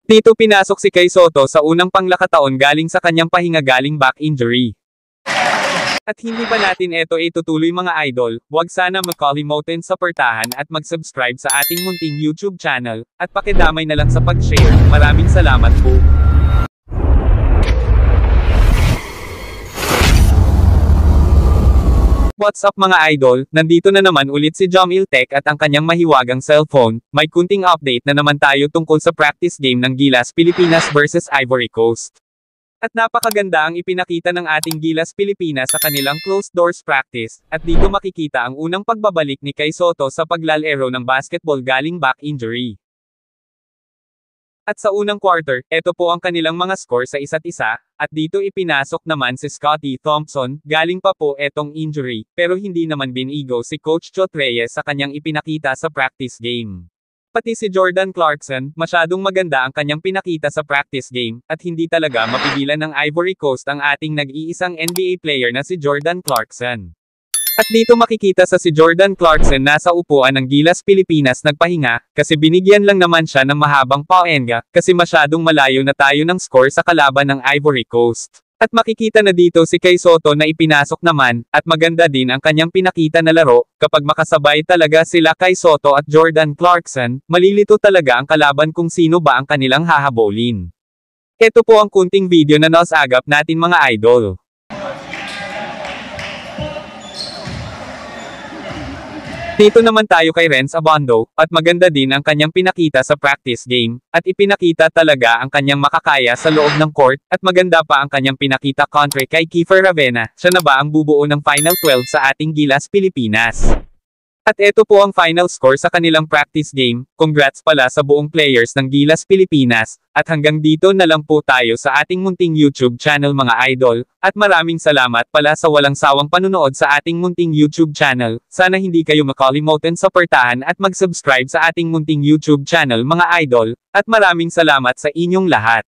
Dito pinasok si Kai Sotto sa unang panglakataon galing sa kanyang pahinga galing back injury. At hindi pa natin ito itutuloy mga idol, huwag sana makalimutan sa portahan at mag-subscribe sa ating munting YouTube channel, at pakidamay na lang sa pag-share. Maraming salamat po. What's up mga idol, nandito na naman ulit si Jomil Tech at ang kanyang mahiwagang cellphone. May kunting update na naman tayo tungkol sa practice game ng Gilas Pilipinas versus Ivory Coast. At napakaganda ang ipinakita ng ating Gilas Pilipinas sa kanilang closed doors practice, at dito makikita ang unang pagbabalik ni Kai Sotto sa paglalaro ng basketball galing back injury. At sa unang quarter, ito po ang kanilang mga score sa isa't isa, at dito ipinasok naman si Scottie Thompson, galing pa po etong injury, pero hindi naman binigo si Coach Chot Reyes sa kanyang ipinakita sa practice game. Pati si Jordan Clarkson, masyadong maganda ang kanyang pinakita sa practice game, at hindi talaga mapigilan ng Ivory Coast ang ating nag-iisang NBA player na si Jordan Clarkson. At dito makikita sa si Jordan Clarkson nasa upuan ng Gilas Pilipinas nagpahinga, kasi binigyan lang naman siya ng mahabang paenga, kasi masyadong malayo na tayo ng score sa kalaban ng Ivory Coast. At makikita na dito si Kai Sotto na ipinasok naman, at maganda din ang kanyang pinakita na laro, kapag makasabay talaga sila Kai Sotto at Jordan Clarkson, malilito talaga ang kalaban kung sino ba ang kanilang hahabulin. Ito po ang kunting video na nasagap natin mga idol. Dito naman tayo kay Renz Abando, at maganda din ang kanyang pinakita sa practice game, at ipinakita talaga ang kanyang makakaya sa loob ng court, at maganda pa ang kanyang pinakita kontra kay Kiefer Ravena. Siya na ba ang bubuo ng Final 12 sa ating Gilas Pilipinas? At ito po ang final score sa kanilang practice game. Congrats pala sa buong players ng Gilas Pilipinas, at hanggang dito na lang po tayo sa ating munting YouTube channel mga idol, at maraming salamat pala sa walang sawang panunood sa ating munting YouTube channel. Sana hindi kayo makalimutan sa portahan at mag-subscribe sa ating munting YouTube channel mga idol, at maraming salamat sa inyong lahat.